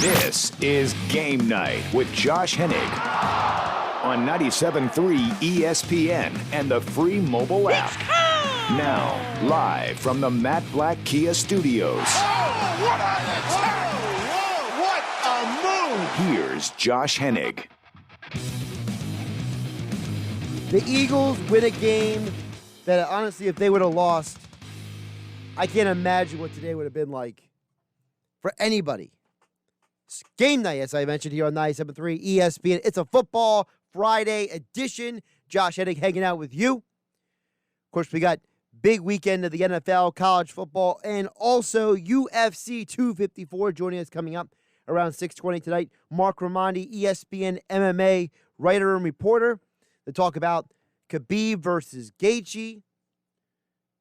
This is Game Night with Josh Hennig on 97.3 ESPN and the free mobile app. Now, live from the Matt Black Kia Studios. Oh, what an attack! What a move! Here's Josh Hennig. The Eagles win a game that, honestly, if they would have lost, I can't imagine what today would have been like for anybody. It's Game Night, as I mentioned here on 97.3 ESPN. It's a Football Friday edition. Josh Hennig hanging out with you. Of course, we got big weekend of the NFL, college football, and also UFC 254 joining us coming up around 6:20 tonight. Marc Raimondi, ESPN MMA writer and reporter, to talk about Khabib versus Gaethje,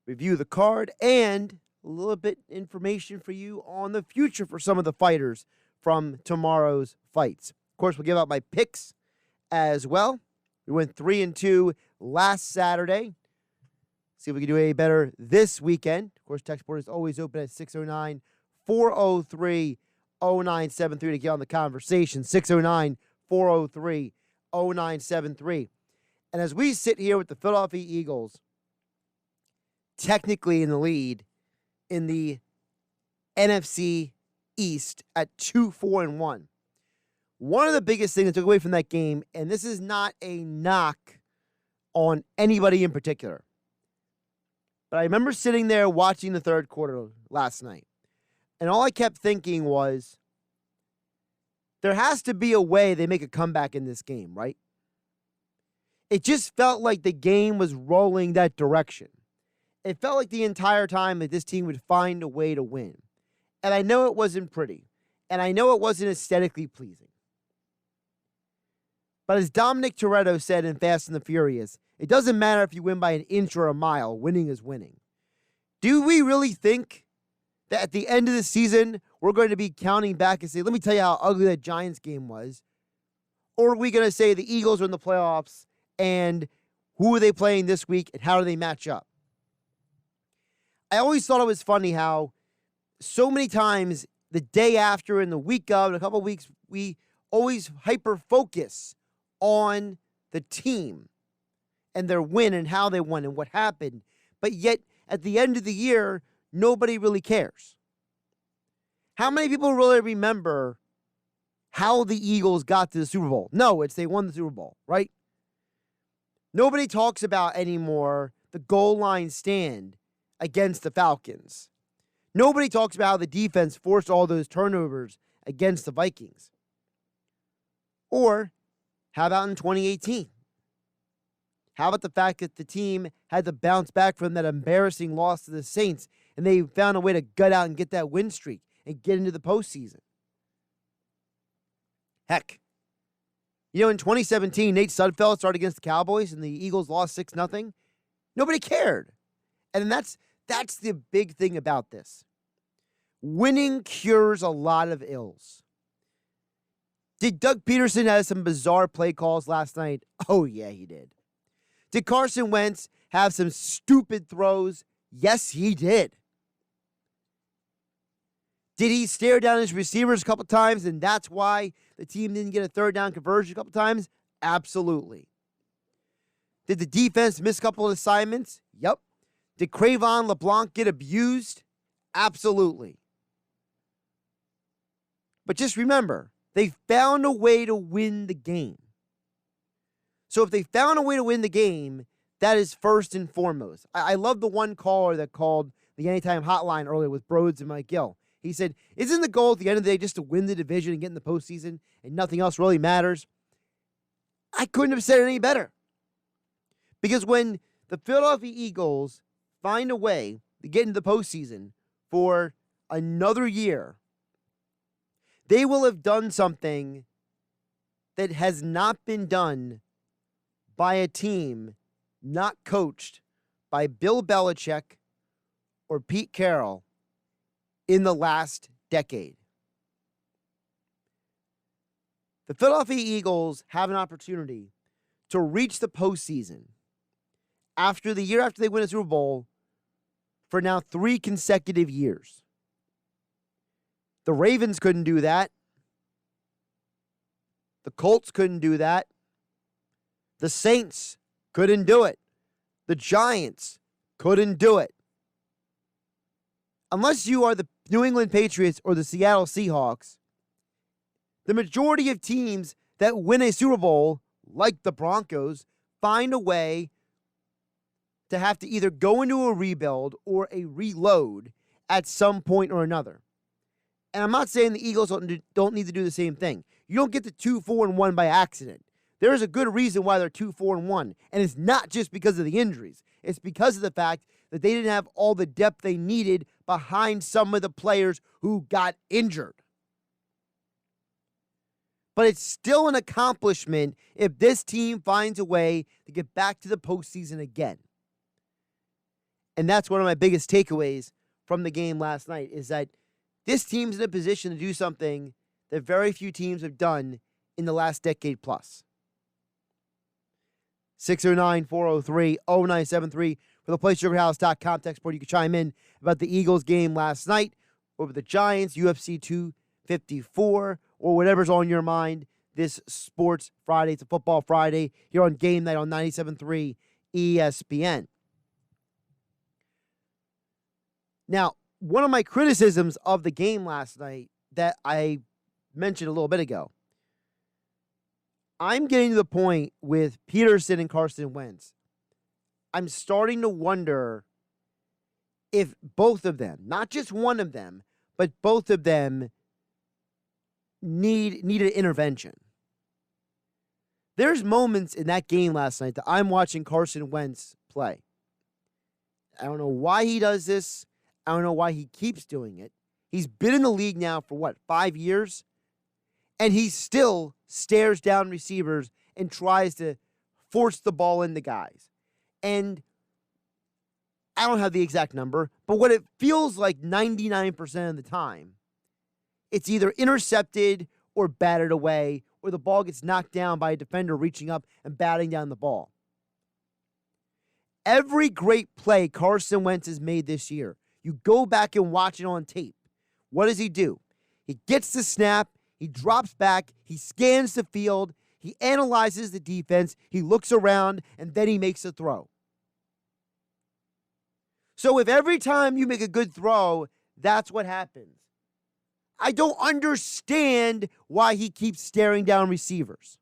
review the card, and a little bit information for you on the future for some of the fighters from tomorrow's fights. Of course, we'll give out my picks as well. We went 3-2 last Saturday. See if we can do any better this weekend. Of course, text board is always open at 609-403-0973 to get on the conversation. 609-403-0973. And as we sit here with the Philadelphia Eagles, technically in the lead in the NFC East at 2-4-1. One of the biggest things I took away from that game, and this is not a knock on anybody in particular, but I remember sitting there watching the third quarter last night, and all I kept thinking was, there has to be a way they make a comeback in this game, right? It just felt like the game was rolling that direction. It felt like the entire time that this team would find a way to win. And I know it wasn't pretty. And I know it wasn't aesthetically pleasing. But as Dominic Toretto said in Fast and the Furious, it doesn't matter if you win by an inch or a mile. Winning is winning. Do we really think that at the end of the season, we're going to be counting back and say, let me tell you how ugly that Giants game was? Or are we going to say the Eagles are in the playoffs and who are they playing this week and how do they match up? I always thought it was funny how so many times the day after and the week of, in a couple of weeks, we always hyper-focus on the team and their win and how they won and what happened. But yet, at the end of the year, nobody really cares. How many people really remember how the Eagles got to the Super Bowl? No, it's they won the Super Bowl, right? Nobody talks about anymore the goal line stand against the Falcons. Nobody talks about how the defense forced all those turnovers against the Vikings. Or how about in 2018? How about the fact that the team had to bounce back from that embarrassing loss to the Saints and they found a way to gut out and get that win streak and get into the postseason? Heck, in 2017, Nate Sudfeld started against the Cowboys and the Eagles lost 6-0. Nobody cared. And that's the big thing about this. Winning cures a lot of ills. Did Doug Peterson have some bizarre play calls last night? Oh, yeah, he did. Did Carson Wentz have some stupid throws? Yes, he did. Did he stare down his receivers a couple times and that's why the team didn't get a third down conversion a couple times? Absolutely. Did the defense miss a couple of assignments? Yep. Did Cravon LeBlanc get abused? Absolutely. But just remember, they found a way to win the game. So if they found a way to win the game, that is first and foremost. I love the one caller that called the Anytime Hotline earlier with Broads and Mike Gill. He said, isn't the goal at the end of the day just to win the division and get in the postseason and nothing else really matters? I couldn't have said it any better. Because when the Philadelphia Eagles find a way to get into the postseason for another year, they will have done something that has not been done by a team not coached by Bill Belichick or Pete Carroll in the last decade. The Philadelphia Eagles have an opportunity to reach the postseason after the year after they win a Super Bowl for now 3 consecutive years. The Ravens couldn't do that. The Colts couldn't do that. The Saints couldn't do it. The Giants couldn't do it. Unless you are the New England Patriots or the Seattle Seahawks, the majority of teams that win a Super Bowl, like the Broncos, find a way to have to either go into a rebuild or a reload at some point or another. And I'm not saying the Eagles don't need to do the same thing. You don't get to 2-4-1 by accident. There is a good reason why they're 2-4-1, and it's not just because of the injuries. It's because of the fact that they didn't have all the depth they needed behind some of the players who got injured. But it's still an accomplishment if this team finds a way to get back to the postseason again. And that's one of my biggest takeaways from the game last night, is that this team's in a position to do something that very few teams have done in the last decade plus. 609-403-0973 for the PlaySugarHouse.com text board. You can chime in about the Eagles game last night, over the Giants, UFC 254, or whatever's on your mind this Sports Friday. It's a Football Friday here on Game Night on 97.3 ESPN. Now, one of my criticisms of the game last night that I mentioned a little bit ago, I'm getting to the point with Peterson and Carson Wentz. I'm starting to wonder if both of them, not just one of them, but both of them need an intervention. There's moments in that game last night that I'm watching Carson Wentz play. I don't know why he does this. I don't know why he keeps doing it. He's been in the league now for 5 years? And he still stares down receivers and tries to force the ball into guys. And I don't have the exact number, but what it feels like 99% of the time, it's either intercepted or batted away, or the ball gets knocked down by a defender reaching up and batting down the ball. Every great play Carson Wentz has made this year, you go back and watch it on tape. What does he do? He gets the snap, he drops back, he scans the field, he analyzes the defense, he looks around, and then he makes a throw. So if every time you make a good throw, that's what happens, I don't understand why he keeps staring down receivers.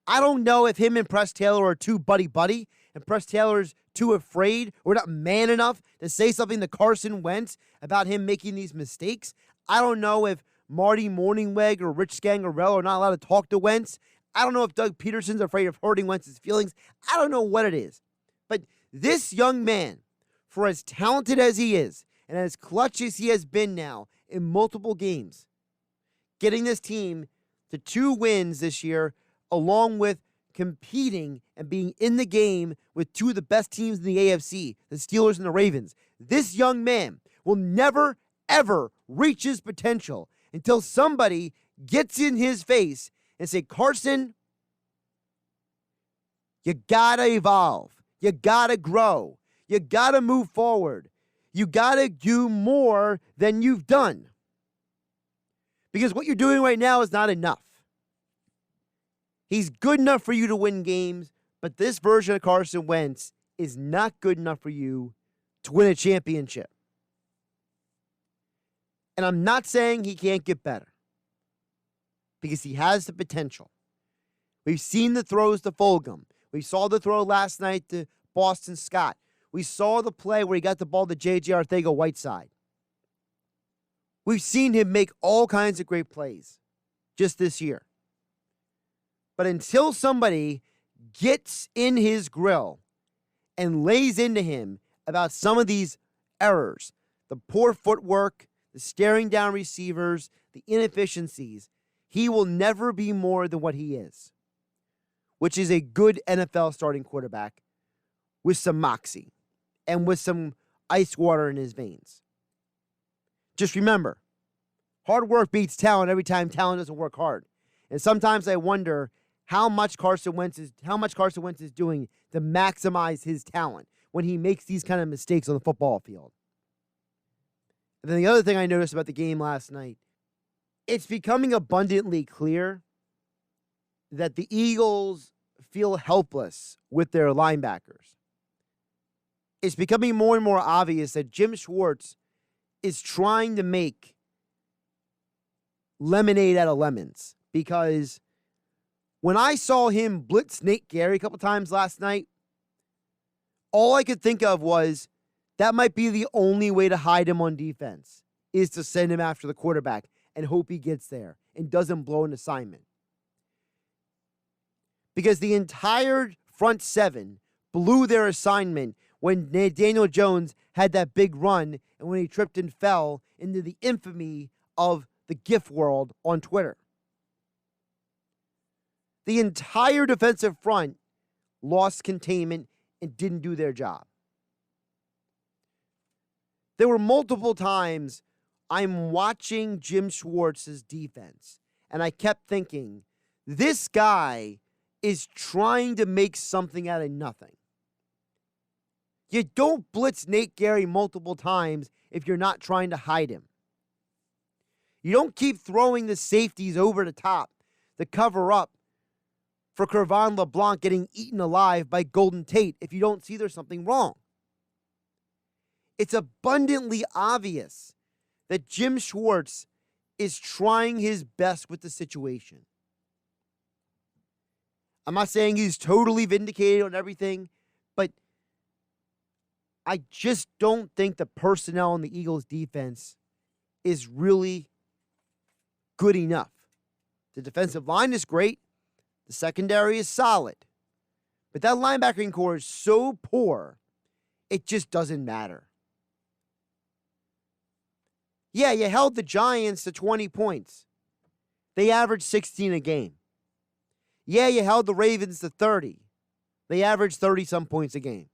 I don't know if him and Press Taylor are too buddy-buddy, and Press Taylor's too afraid or not man enough to say something to Carson Wentz about him making these mistakes. I don't know if Marty Morningweg or Rich Scangarello are not allowed to talk to Wentz. I don't know if Doug Peterson's afraid of hurting Wentz's feelings. I don't know what it is. But this young man, for as talented as he is, and as clutch as he has been now in multiple games, getting this team to 2 wins this year, along with competing and being in the game with 2 of the best teams in the AFC, the Steelers and the Ravens. This young man will never, ever reach his potential until somebody gets in his face and say, Carson, you gotta evolve. You gotta grow. You gotta move forward. You gotta do more than you've done. Because what you're doing right now is not enough. He's good enough for you to win games, but this version of Carson Wentz is not good enough for you to win a championship. And I'm not saying he can't get better, because he has the potential. We've seen the throws to Fulgham. We saw the throw last night to Boston Scott. We saw the play where he got the ball to J.J. Arcega-Whiteside. We've seen him make all kinds of great plays just this year. But until somebody gets in his grill and lays into him about some of these errors, the poor footwork, the staring down receivers, the inefficiencies, he will never be more than what he is, which is a good NFL starting quarterback with some moxie and with some ice water in his veins. Just remember, hard work beats talent every time talent doesn't work hard. And sometimes I wonder how much Carson Wentz is doing to maximize his talent when he makes these kind of mistakes on the football field. And then the other thing I noticed about the game last night, It's becoming abundantly clear that the Eagles feel helpless with their linebackers. It's becoming more and more obvious that Jim Schwartz is trying to make lemonade out of lemons, because when I saw him blitz Nate Gary a couple times last night, all I could think of was that might be the only way to hide him on defense, is to send him after the quarterback and hope he gets there and doesn't blow an assignment. Because the entire front seven blew their assignment when Daniel Jones had that big run and when he tripped and fell into the infamy of the GIF world on Twitter. The entire defensive front lost containment and didn't do their job. There were multiple times I'm watching Jim Schwartz's defense, and I kept thinking, this guy is trying to make something out of nothing. You don't blitz Nate Gary multiple times if you're not trying to hide him. You don't keep throwing the safeties over the top to cover up for Kervon LeBlanc getting eaten alive by Golden Tate if you don't see there's something wrong. It's abundantly obvious that Jim Schwartz is trying his best with the situation. I'm not saying he's totally vindicated on everything, but I just don't think the personnel on the Eagles' defense is really good enough. The defensive line is great. The secondary is solid. But that linebacking core is so poor, it just doesn't matter. Yeah, you held the Giants to 20 points. They averaged 16 a game. Yeah, you held the Ravens to 30. They averaged 30-some points a game.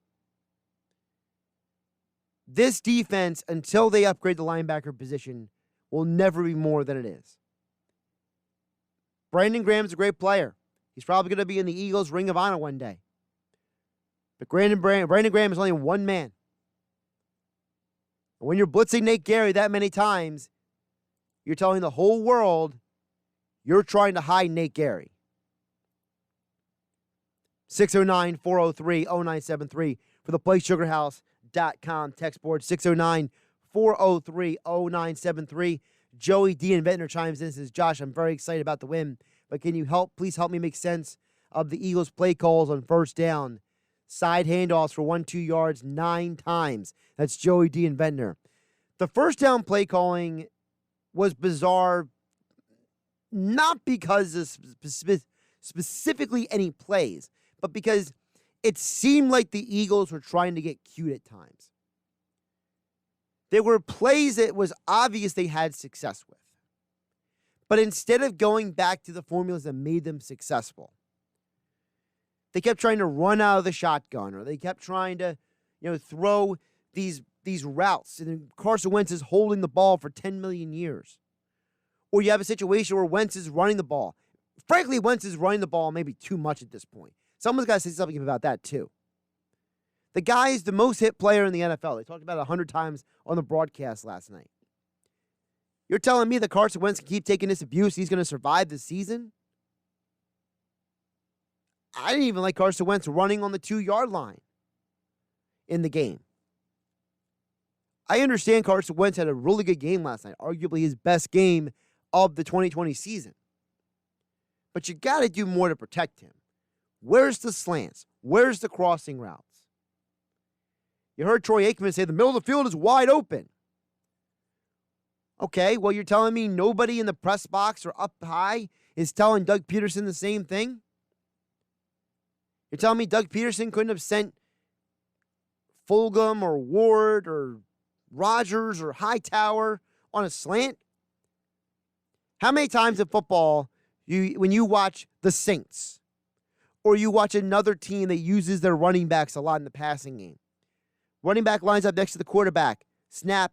This defense, until they upgrade the linebacker position, will never be more than it is. Brandon Graham's a great player. He's probably going to be in the Eagles' Ring of Honor one day. But Brandon Graham is only one man. And when you're blitzing Nate Gary that many times, you're telling the whole world you're trying to hide Nate Gary. 609-403-0973 for the PlaySugarHouse.com text board. 609-403-0973. Joey D. in Ventnor chimes in and says, Josh, I'm very excited about the win, but can you please help me make sense of the Eagles' play calls on first down? Side handoffs for 1-2 yards 9 times. That's Joey D. in Ventnor. The first down play calling was bizarre, not because of specifically any plays, but because it seemed like the Eagles were trying to get cute at times. There were plays that it was obvious they had success with. But instead of going back to the formulas that made them successful, they kept trying to run out of the shotgun, or they kept trying to, throw these routes. And Carson Wentz is holding the ball for 10 million years. Or you have a situation where Wentz is running the ball. Frankly, Wentz is running the ball maybe too much at this point. Someone's got to say something about that too. The guy is the most hit player in the NFL. They talked about it 100 times on the broadcast last night. You're telling me that Carson Wentz can keep taking this abuse, he's going to survive this season? I didn't even like Carson Wentz running on the 2-yard line in the game. I understand Carson Wentz had a really good game last night, arguably his best game of the 2020 season. But you got to do more to protect him. Where's the slants? Where's the crossing routes? You heard Troy Aikman say the middle of the field is wide open. Okay, well, you're telling me nobody in the press box or up high is telling Doug Peterson the same thing? You're telling me Doug Peterson couldn't have sent Fulgham or Ward or Rodgers or Hightower on a slant? How many times in football, when you watch the Saints or you watch another team that uses their running backs a lot in the passing game, running back lines up next to the quarterback, snap,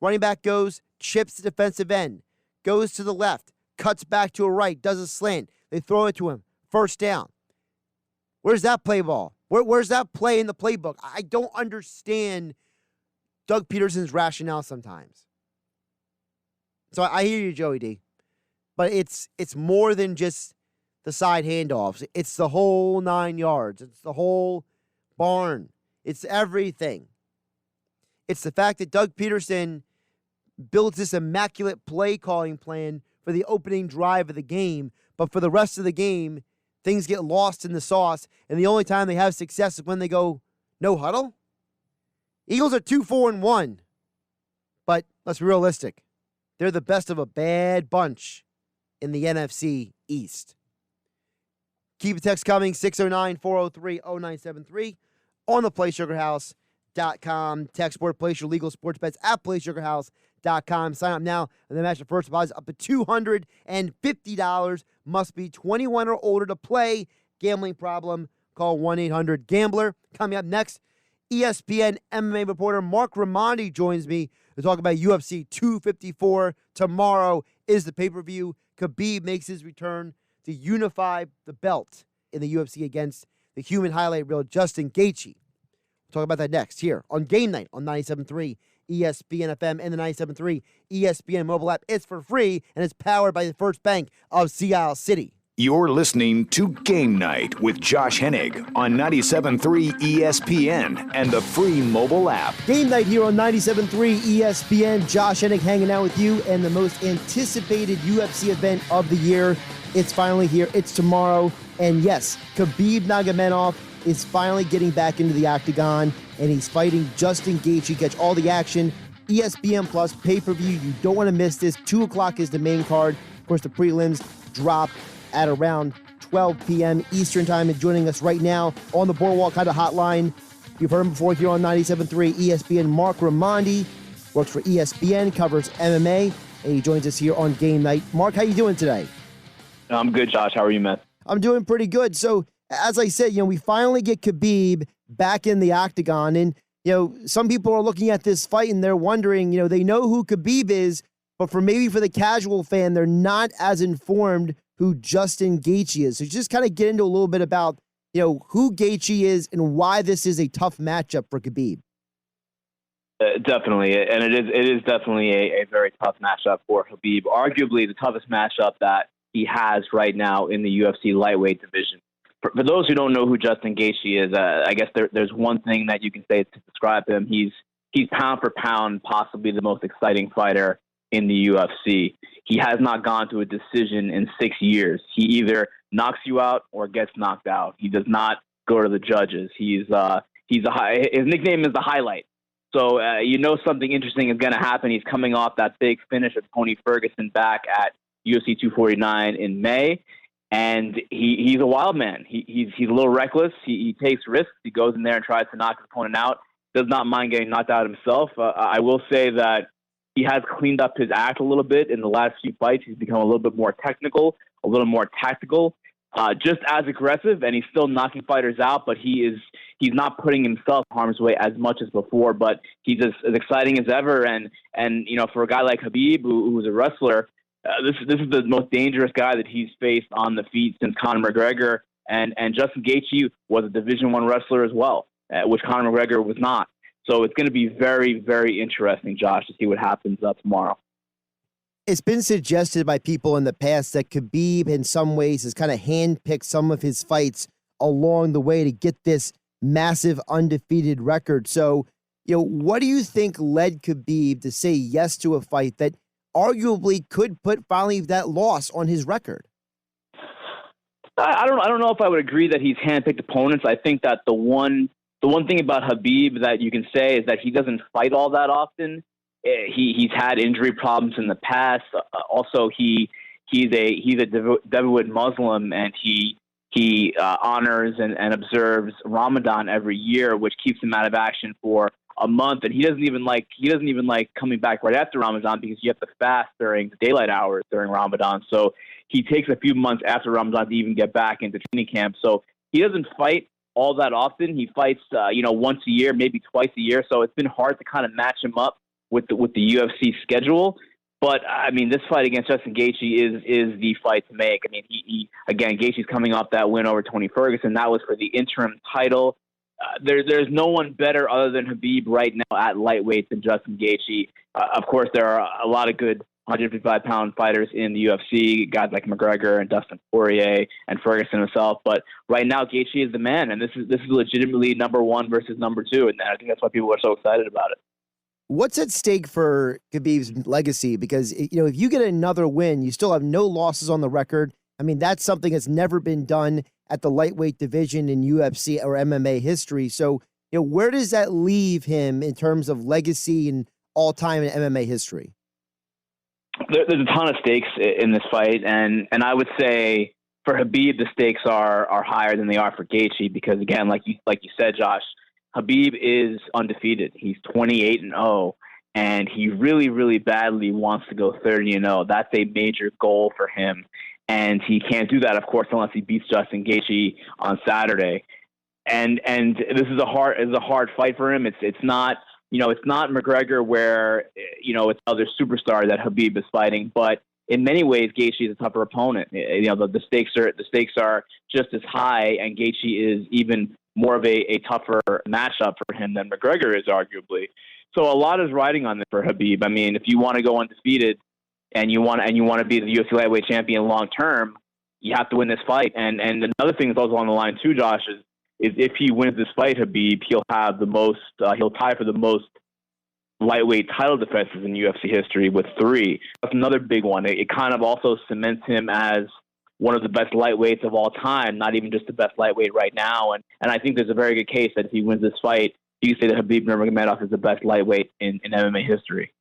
running back goes, chips the defensive end, goes to the left, cuts back to a right, does a slant, they throw it to him, first down. Where's that play ball? Where's that play in the playbook? I don't understand Doug Peterson's rationale sometimes. So I hear you, Joey D. but it's more than just the side handoffs. It's the whole 9 yards. It's the whole barn. It's everything. It's the fact that Doug Peterson builds this immaculate play calling plan for the opening drive of the game, but for the rest of the game, things get lost in the sauce, and the only time they have success is when they go no huddle. Eagles are 2-4-1, but let's be realistic. They're the best of a bad bunch in the NFC East. Keep the text coming, 609-403-0973 on the PlaySugarHouse.com. Text board, place your legal sports bets at PlaySugarHouse.com. Sign up now and then match the first deposit up to $250. Must be 21 or older to play. Gambling problem, call 1-800-GAMBLER. Coming up next, ESPN MMA reporter Marc Raimondi joins me to talk about UFC 254. Tomorrow is the pay-per-view. Khabib makes his return to unify the belt in the UFC against the human highlight reel Justin Gaethje. We'll talk about that next here on Game Night on 97.3 ESPN FM and the 97.3 ESPN mobile app. It's for free, and it's powered by the First Bank of Sea Isle City. You're listening to Game Night with Josh Hennig on 97.3 ESPN and the free mobile app. Game Night here on 97.3 ESPN. Josh Hennig hanging out with you, and the most anticipated UFC event of the year. It's finally here. It's tomorrow. And yes, Khabib Nurmagomedov is finally getting back into the octagon, and he's fighting Justin Gaethje. Catch all the action. ESPN Plus pay-per-view. You don't want to miss this. 2 o'clock is the main card. Of course, the prelims drop at around 12 p.m. Eastern Time. And joining us right now on the Boardwalk Kind of Hotline, you've heard him before here on 97.3 ESPN, Marc Raimondi, works for ESPN, covers MMA, and he joins us here on Game Night. Marc, how you doing today? I'm good, Josh. How are you, man? I'm doing pretty good. So, as I said, we finally get Khabib back in the octagon, and, some people are looking at this fight and they're wondering, they know who Khabib is, but for the casual fan, they're not as informed who Justin Gaethje is. So just kind of get into a little bit about, who Gaethje is and why this is a tough matchup for Khabib. Definitely, and it is definitely a very tough matchup for Khabib. Arguably the toughest matchup that he has right now in the UFC lightweight division. For those who don't know who Justin Gaethje is, I guess there's one thing that you can say to describe him. He's pound for pound possibly the most exciting fighter in the UFC. He has not gone to a decision in 6 years. He either knocks you out or gets knocked out. He does not go to the judges. His nickname is the highlight. So something interesting is going to happen. He's coming off that big finish of Tony Ferguson back at UFC 249 in May, and he's a wild man. He's a little reckless. He takes risks. He goes in there and tries to knock his opponent out. Does not mind getting knocked out himself. I will say that he has cleaned up his act a little bit in the last few fights. He's become a little bit more technical, a little more tactical, just as aggressive, and he's still knocking fighters out, but he's not putting himself in harm's way as much as before, but he's as exciting as ever. And for a guy like Khabib, who's a wrestler, this is the most dangerous guy that he's faced on the feet since Conor McGregor, and Justin Gaethje was a Division I wrestler as well, which Conor McGregor was not. So it's going to be very, very interesting, Josh, to see what happens tomorrow. It's been suggested by people in the past that Khabib, in some ways, has kind of handpicked some of his fights along the way to get this massive undefeated record. So, what do you think led Khabib to say yes to a fight that arguably could put finally that loss on his record? I don't know if I would agree that he's handpicked opponents. I think that the one thing about Khabib that you can say is that he doesn't fight all that often. He's had injury problems in the past. Also, he's a devout Muslim, and he honors and observes Ramadan every year, which keeps him out of action for a month. And he doesn't even like coming back right after Ramadan because you have to fast during the daylight hours during Ramadan. So he takes a few months after Ramadan to even get back into training camp. So he doesn't fight all that often. He fights, once a year, maybe twice a year. So it's been hard to kind of match him up with the UFC schedule. But I mean, this fight against Justin Gaethje is the fight to make. I mean, he again, Gaethje's coming off that win over Tony Ferguson. That was for the interim title. There's no one better other than Khabib right now at lightweight than Justin Gaethje. Of course, there are a lot of good 155-pound fighters in the UFC, guys like McGregor and Dustin Poirier and Ferguson himself. But right now, Gaethje is the man, and this is legitimately number one versus number two, and I think that's why people are so excited about it. What's at stake for Khabib's legacy? Because, if you get another win, you still have no losses on the record. I mean, that's something that's never been done at the lightweight division in UFC or MMA history. So, where does that leave him in terms of legacy and all-time in MMA history? There's a ton of stakes in this fight, and I would say for Khabib, the stakes are higher than they are for Gaethje because, again, like you said, Josh, Khabib is undefeated. He's 28-0, and he really, really badly wants to go 30-0. That's a major goal for him, and he can't do that, of course, unless he beats Justin Gaethje on Saturday. And this is a hard fight for him. It's not. It's not McGregor where, it's another superstar that Khabib is fighting, but in many ways, Gaethje is a tougher opponent. The stakes are just as high, and Gaethje is even more of a tougher matchup for him than McGregor is, arguably. So a lot is riding on this for Khabib. I mean, if you want to go undefeated and you want to be the UFC lightweight champion long term, you have to win this fight. And another thing that's also on the line too, Josh, is if he wins this fight, Khabib, he'll have he'll tie for the most lightweight title defenses in UFC history with 3. That's another big one. It kind of also cements him as one of the best lightweights of all time, not even just the best lightweight right now. And I think there's a very good case that if he wins this fight, you say that Khabib Nurmagomedov is the best lightweight in MMA history.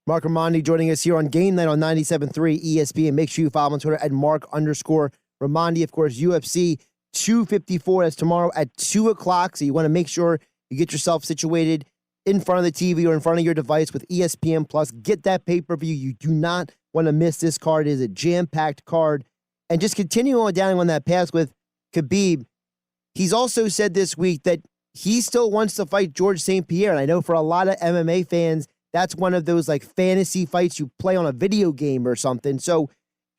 Marc Raimondi joining us here on GameNight on 97.3 ESPN. Make sure you follow him on Twitter at Marc_Raimondi. Of course, UFC 254. That's tomorrow at 2 o'clock. So you want to make sure you get yourself situated in front of the TV or in front of your device with ESPN Plus. Get that pay-per-view. You do not want to miss this card. It is a jam-packed card. And just continuing on down on that path with Khabib, he's also said this week that he still wants to fight George St. Pierre. And I know for a lot of MMA fans, that's one of those like fantasy fights you play on a video game or something. So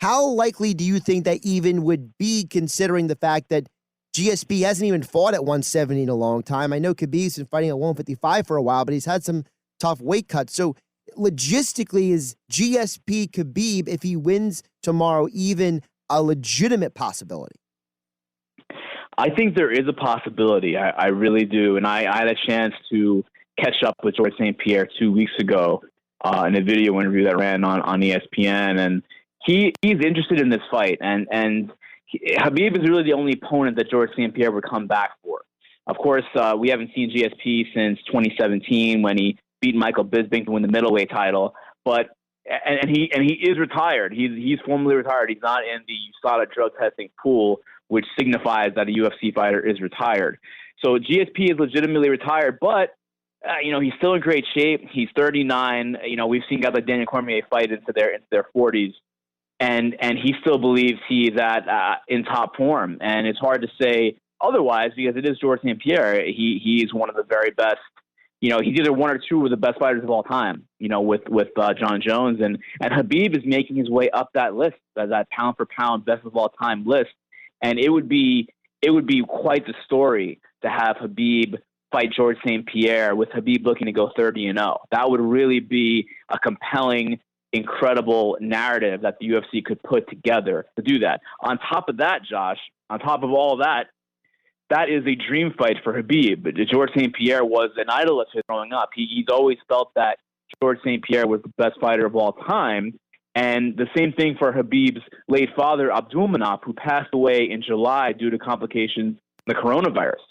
how likely do you think that even would be, considering the fact that GSP hasn't even fought at 170 in a long time? I know Khabib's been fighting at 155 for a while, but he's had some tough weight cuts. So logistically, is GSP Khabib, if he wins tomorrow, even a legitimate possibility? I think there is a possibility. I really do. And I had a chance to catch up with George St. Pierre 2 weeks ago in a video interview that ran on ESPN. And he's interested in this fight. And Khabib is really the only opponent that George St. Pierre would come back for. Of course, we haven't seen GSP since 2017 when he beat Michael Bisping to win the middleweight title. But and he is retired. He's formally retired. He's not in the USADA drug testing pool, which signifies that a UFC fighter is retired. So GSP is legitimately retired, but he's still in great shape. He's 39. We've seen guys like Daniel Cormier fight into their 40s, and he still believes he's in top form. And it's hard to say otherwise because it is George St. Pierre. He's one of the very best. He's either one or two of the best fighters of all time, with John Jones. And Khabib is making his way up that list, that pound for pound best of all time list. And it would be quite the story to have Khabib fight George St. Pierre with Khabib looking to go 30-0. That would really be a compelling, incredible narrative that the UFC could put together to do that. On top of that, Josh, on top of all that, that is a dream fight for Khabib. George St. Pierre was an idol of his growing up. He's always felt that George St. Pierre was the best fighter of all time. And the same thing for Khabib's late father, Abdulmanap, who passed away in July due to complications from the coronavirus.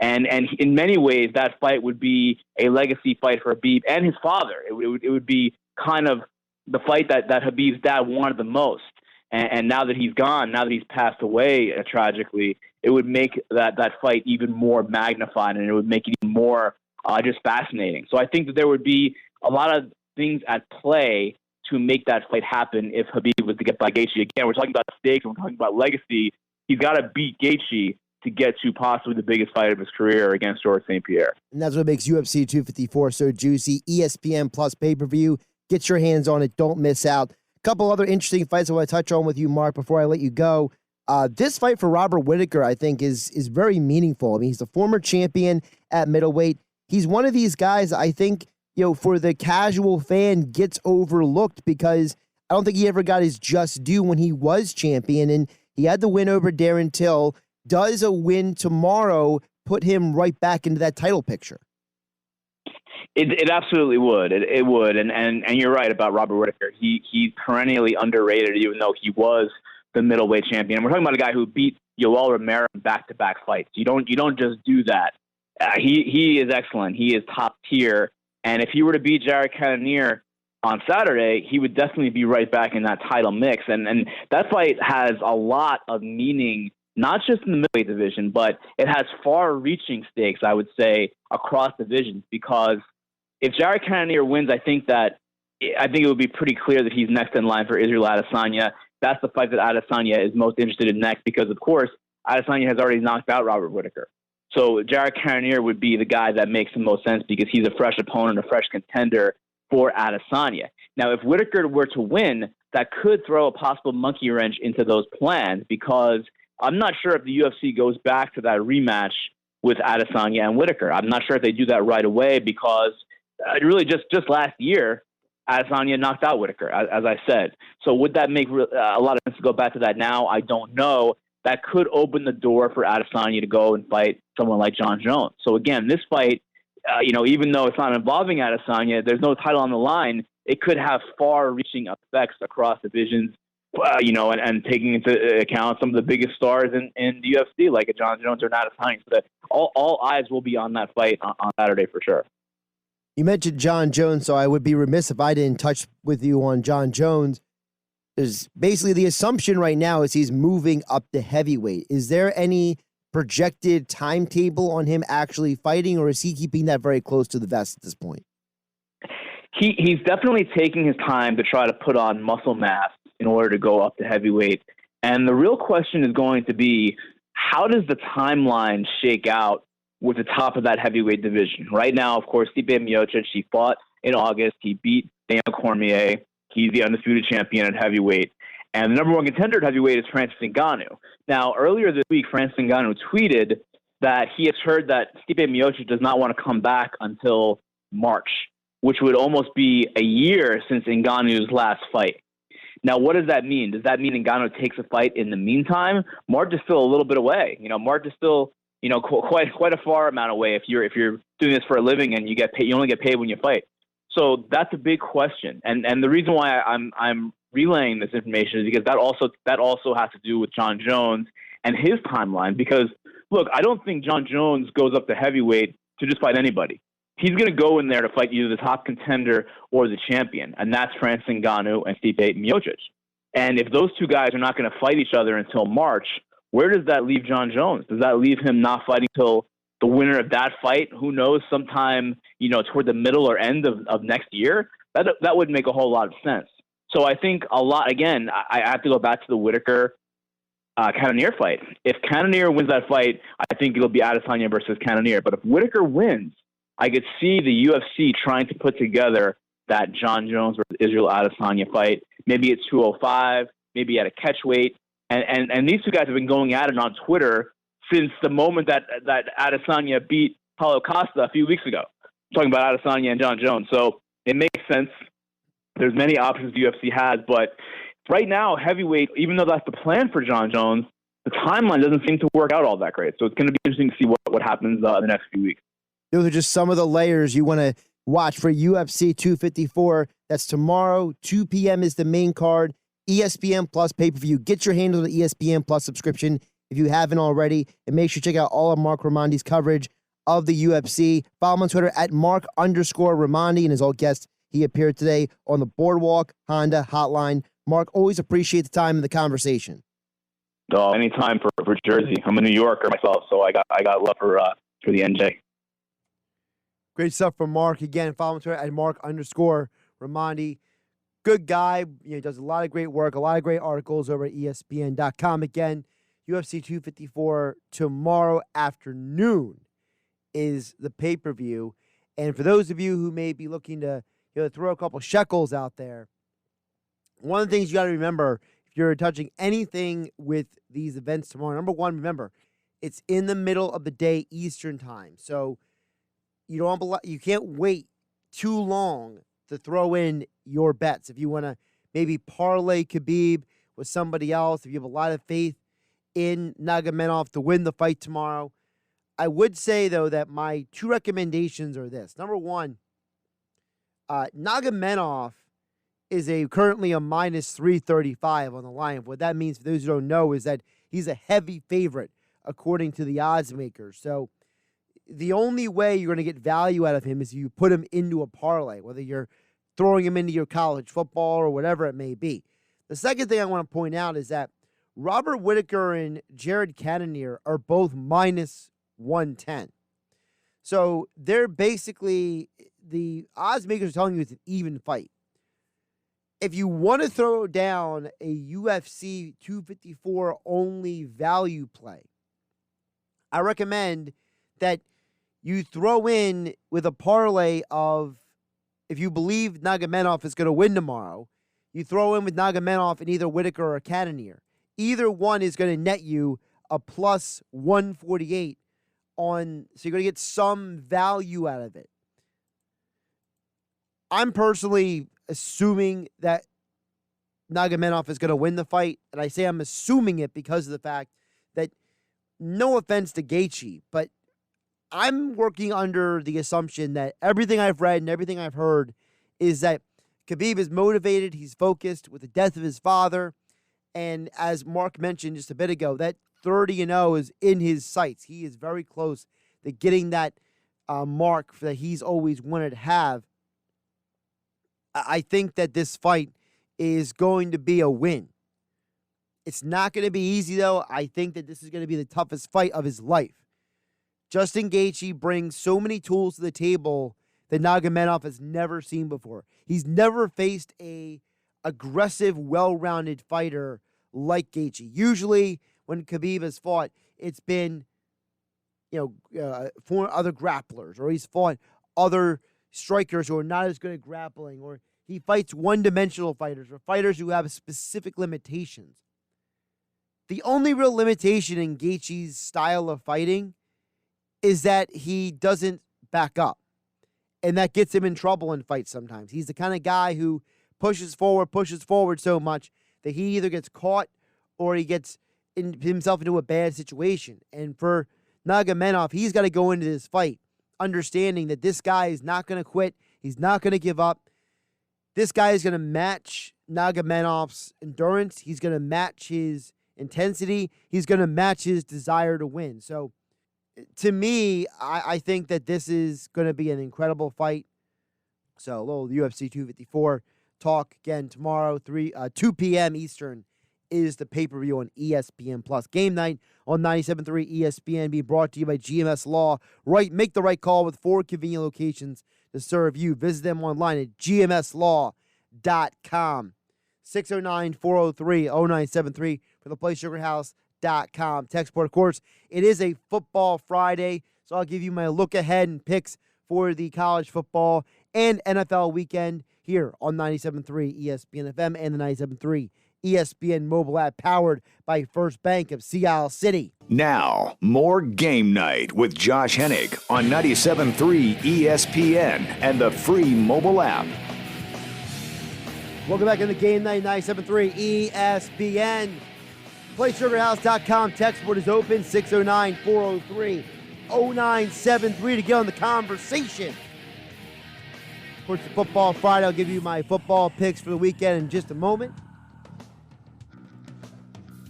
And in many ways, that fight would be a legacy fight for Khabib and his father. It would be kind of the fight that Khabib's dad wanted the most. And now that he's gone, now that he's passed away tragically, it would make that fight even more magnified, and it would make it even more just fascinating. So I think that there would be a lot of things at play to make that fight happen if Khabib was to get by Gaethje. Again, we're talking about stakes, we're talking about legacy. He's got to beat Gaethje to get to possibly the biggest fight of his career against George St. Pierre. And that's what makes UFC 254 so juicy. ESPN Plus pay-per-view. Get your hands on it. Don't miss out. A couple other interesting fights I want to touch on with you, Marc, before I let you go. This fight for Robert Whittaker, I think, is very meaningful. I mean, he's the former champion at middleweight. He's one of these guys, I think, for the casual fan gets overlooked because I don't think he ever got his just due when he was champion, and he had the win over Darren Till. Does a win tomorrow put him right back into that title picture? It absolutely would. It would. And you're right about Robert Whittaker. He's perennially underrated, even though he was the middleweight champion. We're talking about a guy who beat Yoel Romero in back-to-back fights. You don't just do that. He is excellent. He is top tier. And if he were to beat Jared Cannonier on Saturday, he would definitely be right back in that title mix. And that fight has a lot of meaning, not just in the middleweight division, but it has far-reaching stakes, I would say, across divisions. Because if Jared Cannonier wins, I think it would be pretty clear that he's next in line for Israel Adesanya. That's the fight that Adesanya is most interested in next because, of course, Adesanya has already knocked out Robert Whittaker. So Jared Cannonier would be the guy that makes the most sense because he's a fresh opponent, a fresh contender for Adesanya. Now, if Whittaker were to win, that could throw a possible monkey wrench into those plans because I'm not sure if the UFC goes back to that rematch with Adesanya and Whittaker. I'm not sure if they do that right away because really just last year, Adesanya knocked out Whittaker, as I said. So would that make a lot of sense to go back to that now? I don't know. That could open the door for Adesanya to go and fight someone like Jon Jones. So again, this fight, even though it's not involving Adesanya, there's no title on the line. It could have far-reaching effects across divisions, and taking into account some of the biggest stars in the UFC, like a Jon Jones or an Adesanya. So that all eyes will be on that fight on Saturday for sure. You mentioned Jon Jones, so I would be remiss if I didn't touch with you on Jon Jones. There's basically the assumption right now is he's moving up to heavyweight. Is there any projected timetable on him actually fighting, or is he keeping that very close to the vest at this point? He's definitely taking his time to try to put on muscle mass in order to go up to heavyweight. And the real question is going to be, how does the timeline shake out with the top of that heavyweight division? Right now, of course, Stipe Miocic, he fought in August. He beat Daniel Cormier. He's the undisputed champion at heavyweight. And the number one contender at heavyweight is Francis Ngannou. Now, earlier this week, Francis Ngannou tweeted that he has heard that Stipe Miocic does not want to come back until March, which would almost be a year since Ngannou's last fight. Now, what does that mean? Does that mean Ngannou takes a fight in the meantime? March is still a little bit away. March is still quite a far amount away if you're doing this for a living and you only get paid when you fight. So that's a big question. And the reason why I'm relaying this information is because that also has to do with Jon Jones and his timeline. Because look, I don't think Jon Jones goes up to heavyweight to just fight anybody. He's going to go in there to fight either the top contender or the champion, and that's Francis Ngannou and Stipe Miocic. And if those two guys are not going to fight each other until March, where does that leave Jon Jones? Does that leave him not fighting till the winner of that fight? Who knows? Sometime toward the middle or end of next year. That would make a whole lot of sense. So I think a lot. Again, I have to go back to the Whittaker Cannonier fight. If Cannonier wins that fight, I think it'll be Adesanya versus Cannonier. But if Whittaker wins, I could see the UFC trying to put together that Jon Jones versus Israel Adesanya fight. Maybe at 205, maybe at a catch weight. And these two guys have been going at it on Twitter since the moment that Adesanya beat Paulo Costa a few weeks ago. I'm talking about Adesanya and Jon Jones. So it makes sense. There's many options the UFC has, but right now, heavyweight, even though that's the plan for Jon Jones, the timeline doesn't seem to work out all that great. So it's going to be interesting to see what happens in the next few weeks. Those are just some of the layers you want to watch for UFC 254. That's tomorrow, 2 p.m. is the main card. ESPN Plus pay-per-view. Get your hands on the ESPN Plus subscription if you haven't already, and make sure to check out all of Marc Raimondi's coverage of the UFC. Follow him on Twitter at Marc_Raimondi, and as all guests, he appeared today on the Boardwalk Honda Hotline. Marc, always appreciate the time and the conversation. Oh, anytime for Jersey. I'm a New Yorker myself, so I got love for the NJ. Great stuff from Marc. Again, follow him on Twitter at Marc_Raimondi. Good guy. He does a lot of great work, a lot of great articles over at ESPN.com. Again, UFC 254 tomorrow afternoon is the pay-per-view. And for those of you who may be looking to throw a couple shekels out there, one of the things you got to remember if you're touching anything with these events tomorrow, number one, remember, it's in the middle of the day Eastern time. So you can't wait too long to throw in your bets. If you want to maybe parlay Khabib with somebody else, if you have a lot of faith in Nurmagomedov to win the fight tomorrow. I would say, though, that my two recommendations are this. Number one, Nurmagomedov is currently a minus 335 on the line. What that means, for those who don't know, is that he's a heavy favorite according to the odds makers. So the only way you're going to get value out of him is you put him into a parlay, whether you're throwing him into your college football or whatever it may be. The second thing I want to point out is that Robert Whittaker and Jared Cannonier are both minus 110. So they're basically, the odds makers are telling you it's an even fight. If you want to throw down a UFC 254 only value play, I recommend that you throw in with a parlay of, if you believe Nurmagomedov is going to win tomorrow, you throw in with Nurmagomedov and either Whittaker or Cannonier. Either one is going to net you a plus 148 on, so you're going to get some value out of it. I'm personally assuming that Nurmagomedov is going to win the fight, and I say I'm assuming it because of the fact that, no offense to Gaethje, but I'm working under the assumption that everything I've read and everything I've heard is that Khabib is motivated, he's focused with the death of his father, and as Marc mentioned just a bit ago, that 30-0 is in his sights. He is very close to getting that mark that he's always wanted to have. I think that this fight is going to be a win. It's not going to be easy, though. I think that this is going to be the toughest fight of his life. Justin Gaethje brings so many tools to the table that Nurmagomedov has never seen before. He's never faced a aggressive, well-rounded fighter like Gaethje. Usually, when Khabib has fought, it's been, for other grapplers, or he's fought other strikers who are not as good at grappling, or he fights one-dimensional fighters, or fighters who have specific limitations. The only real limitation in Gaethje's style of fighting is that he doesn't back up. And that gets him in trouble in fights sometimes. He's the kind of guy who pushes forward so much that he either gets caught or he gets himself into a bad situation. And for Nurmagomedov, he's got to go into this fight understanding that this guy is not going to quit. He's not going to give up. This guy is going to match Nurmagomedov's endurance. He's going to match his intensity. He's going to match his desire to win. So, to me, I think that this is going to be an incredible fight. So, a little UFC 254 talk again tomorrow, 2 p.m. Eastern is the pay-per-view on ESPN+. Game Night on 97.3 ESPN being brought to you by GMS Law. Make the right call with 4 convenient locations to serve you. Visit them online at gmslaw.com. 609-403-0973 for the PlaySugarHouse.com. Text support, of course, it is a football Friday, so I'll give you my look ahead and picks for the college football and NFL weekend here on 97.3 ESPN FM and the 97.3 ESPN mobile app, powered by First Bank of Sea Isle City. Now, more Game Night with Josh Hennig on 97.3 ESPN and the free mobile app. Welcome back into Game Night, 97.3 ESPN. PlaySugarHouse.com. Text board is open, 609-403-0973 to get on the conversation. Of course, the Football Friday. I'll give you my football picks for the weekend in just a moment.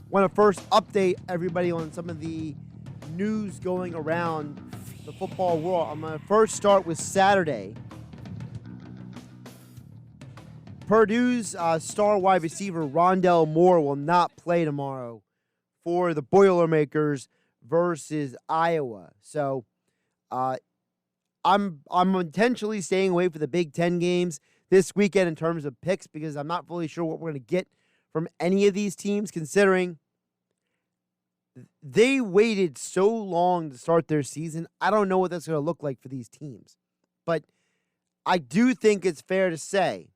Want to first update everybody on some of the news going around the football world. I'm going to first start with Saturday. Purdue's star wide receiver Rondell Moore will not play tomorrow for the Boilermakers versus Iowa. So I'm intentionally staying away for the Big Ten games this weekend in terms of picks because I'm not fully sure what we're going to get from any of these teams, considering they waited so long to start their season. I don't know what that's going to look like for these teams. But I do think it's fair to say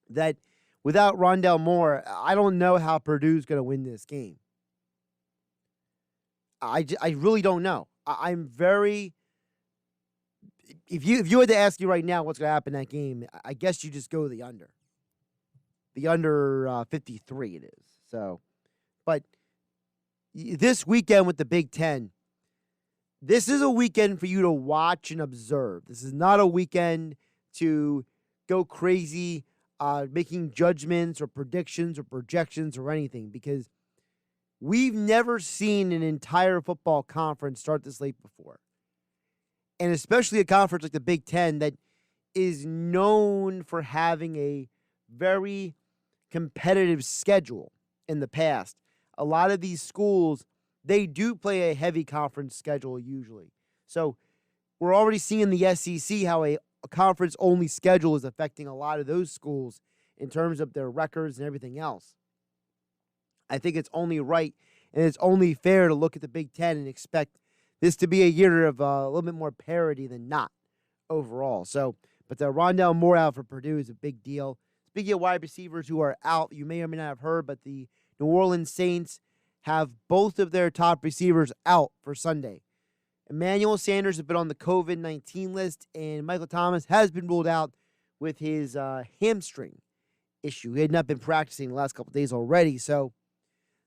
that without Rondell Moore, I don't know how Purdue's going to win this game. I really don't know. I'm very... If you had to ask me right now what's going to happen in that game, I guess you just go the under. the under 53 it is. So, but this weekend with the Big Ten, this is a weekend for you to watch and observe. This is not a weekend to go crazy making judgments or predictions or projections or anything, because we've never seen an entire football conference start this late before. And especially a conference like the Big Ten that is known for having a very competitive schedule in the past. A lot of these schools, they do play a heavy conference schedule usually. So we're already seeing in the SEC how a conference-only schedule is affecting a lot of those schools in terms of their records and everything else. I think it's only right and it's only fair to look at the Big Ten and expect this to be a year of a little bit more parity than not overall. So, but the Rondale Moore out for Purdue is a big deal. Speaking of wide receivers who are out, you may or may not have heard, but the New Orleans Saints have both of their top receivers out for Sunday. Emmanuel Sanders has been on the COVID-19 list, and Michael Thomas has been ruled out with his hamstring issue. He had not been practicing the last couple of days already, so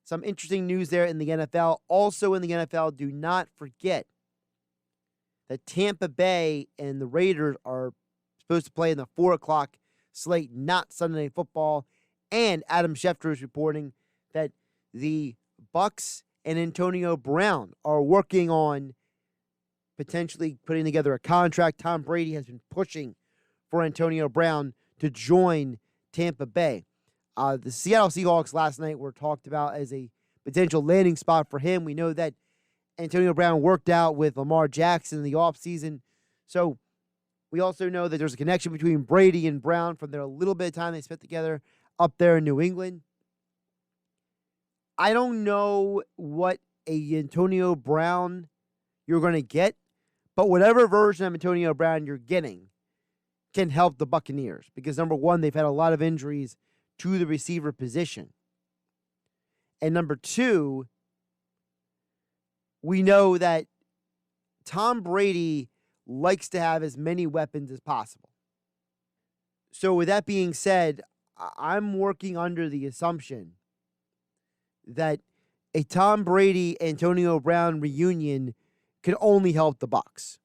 some interesting news there in the NFL. Also in the NFL, do not forget that Tampa Bay and the Raiders are supposed to play in the 4 o'clock slate, not Sunday Night Football. And Adam Schefter is reporting that the Bucs and Antonio Brown are working on potentially putting together a contract. Tom Brady has been pushing for Antonio Brown to join Tampa Bay. The Seattle Seahawks last night were talked about as a potential landing spot for him. We know that Antonio Brown worked out with Lamar Jackson in the offseason. So we also know that there's a connection between Brady and Brown from their little bit of time they spent together up there in New England. I don't know what a Antonio Brown you're going to get, but whatever version of Antonio Brown you're getting can help the Buccaneers because, number one, they've had a lot of injuries to the receiver position. And number two, we know that Tom Brady likes to have as many weapons as possible. So with that being said, I'm working under the assumption that a Tom Brady Antonio Brown reunion can only help the Bucs.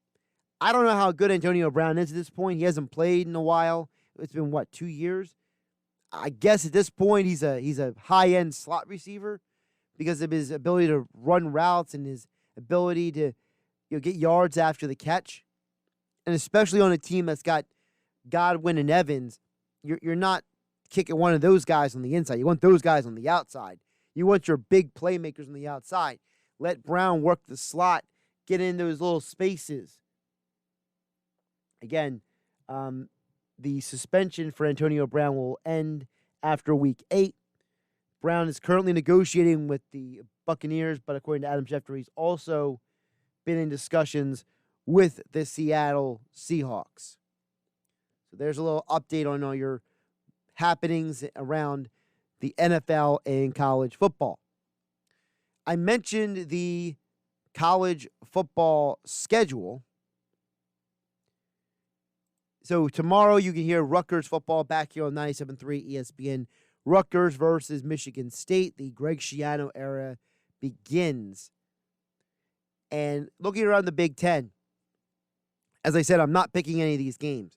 I don't know how good Antonio Brown is at this point. He hasn't played in a while. It's been 2 years? I guess at this point he's a high-end slot receiver because of his ability to run routes and his ability to get yards after the catch. And especially on a team that's got Godwin and Evans, you're not kicking one of those guys on the inside. You want those guys on the outside. You want your big playmakers on the outside. Let Brown work the slot, get in those little spaces. Again, the suspension for Antonio Brown will end after Week 8. Brown is currently negotiating with the Buccaneers, but according to Adam Schefter, he's also been in discussions with the Seattle Seahawks. So there's a little update on all your happenings around the NFL and college football. I mentioned the college football schedule. So tomorrow you can hear Rutgers football back here on 97.3 ESPN. Rutgers versus Michigan State. The Greg Schiano era begins. And looking around the Big Ten, as I said, I'm not picking any of these games,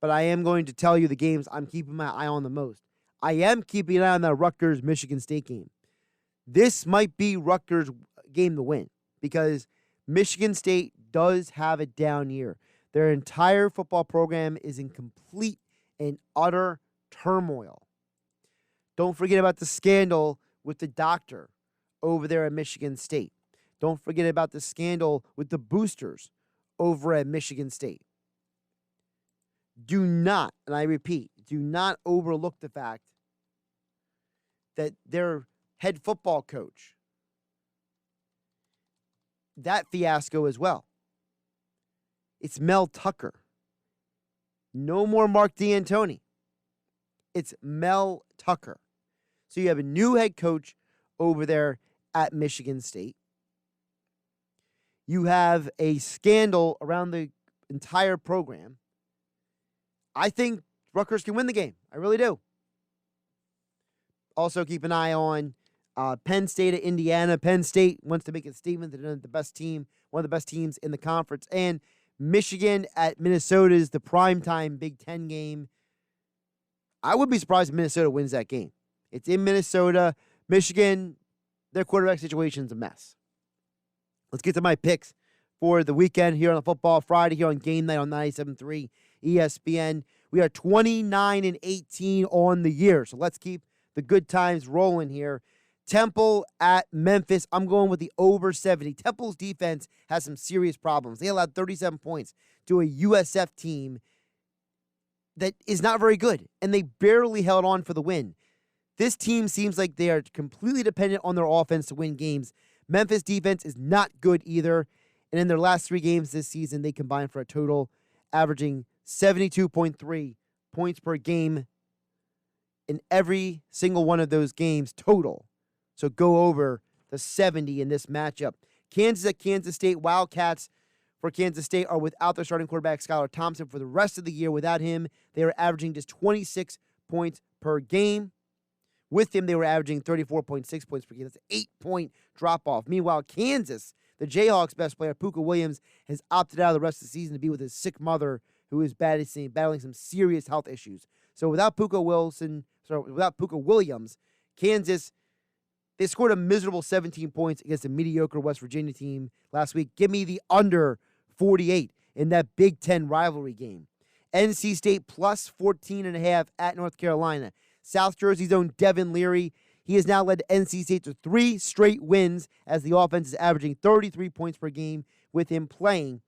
but I am going to tell you the games I'm keeping my eye on the most. I am keeping an eye on that Rutgers-Michigan State game. This might be Rutgers' game to win because Michigan State does have a down year. Their entire football program is in complete and utter turmoil. Don't forget about the scandal with the doctor over there at Michigan State. Don't forget about the scandal with the boosters over at Michigan State. Do not, and I repeat, do not overlook the fact that their head football coach, that fiasco as well. It's Mel Tucker. No more Marc D'Antoni. It's Mel Tucker. So you have a new head coach over there at Michigan State. You have a scandal around the entire program. I think Rutgers can win the game. I really do. Also, keep an eye on Penn State at Indiana. Penn State wants to make a statement that they're the best team, one of the best teams in the conference. And Michigan at Minnesota is the primetime Big Ten game. I would be surprised if Minnesota wins that game. It's in Minnesota. Michigan, their quarterback situation is a mess. Let's get to my picks for the weekend here on the Football Friday here on Game Night on 97.3 ESPN. We are 29-18 on the year, so let's keep the good times rolling here. Temple at Memphis. I'm going with the over 70. Temple's defense has some serious problems. They allowed 37 points to a USF team that is not very good, and they barely held on for the win. This team seems like they are completely dependent on their offense to win games. Memphis defense is not good either, and in their last 3 games this season, they combined for a total averaging 72.3 points per game in every single one of those games total. So go over the 70 in this matchup. Kansas at Kansas State. Wildcats for Kansas State are without their starting quarterback, Skylar Thompson, for the rest of the year. Without him, they are averaging just 26 points per game. With him, they were averaging 34.6 points per game. That's an 8-point drop-off. Meanwhile, Kansas, the Jayhawks' best player, Puka Williams, has opted out of the rest of the season to be with his sick mother, who is battling some serious health issues. So without Puka Williams, Kansas, they scored a miserable 17 points against a mediocre West Virginia team last week. Give me the under 48 in that Big Ten rivalry game. NC State plus 14.5 at North Carolina. South Jersey's own Devin Leary, he has now led NC State to 3 straight wins as the offense is averaging 33 points per game with him playing.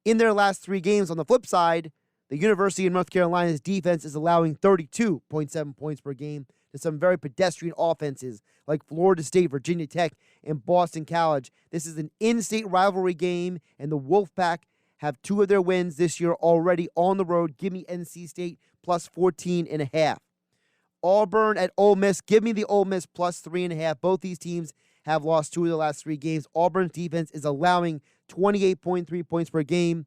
In their last 3 games, on the flip side, the University of North Carolina's defense is allowing 32.7 points per game to some very pedestrian offenses like Florida State, Virginia Tech, and Boston College. This is an in-state rivalry game, and the Wolfpack have 2 of their wins this year already on the road. Give me NC State plus 14.5. Auburn at Ole Miss. Give me the Ole Miss plus 3.5. Both these teams have lost 2 of the last 3 games. Auburn's defense is allowing 28.3 points per game,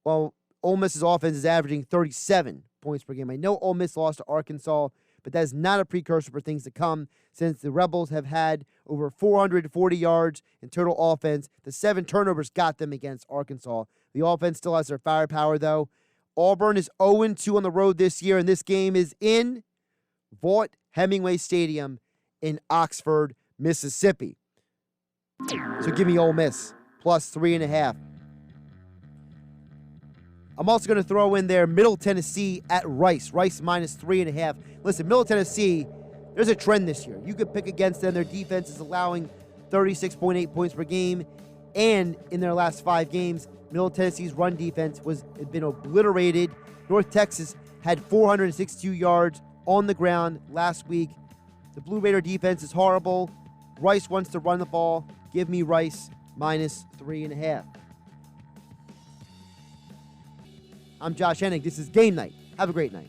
while Ole Miss's offense is averaging 37 points per game. I know Ole Miss lost to Arkansas, but that is not a precursor for things to come since the Rebels have had over 440 yards in total offense. The 7 turnovers got them against Arkansas. The offense still has their firepower, though. Auburn is 0-2 on the road this year, and this game is in Vaught Hemingway Stadium in Oxford, Mississippi. So give me Ole Miss plus 3.5. I'm also going to throw in there Middle Tennessee at Rice. Rice minus 3.5. Listen, Middle Tennessee, there's a trend this year. You could pick against them. Their defense is allowing 36.8 points per game. And in their last 5 games, Middle Tennessee's run defense had been obliterated. North Texas had 462 yards on the ground last week. The Blue Raider defense is horrible. Rice wants to run the ball. Give me Rice minus 3.5. I'm Josh Hennig. This is Game Night. Have a great night.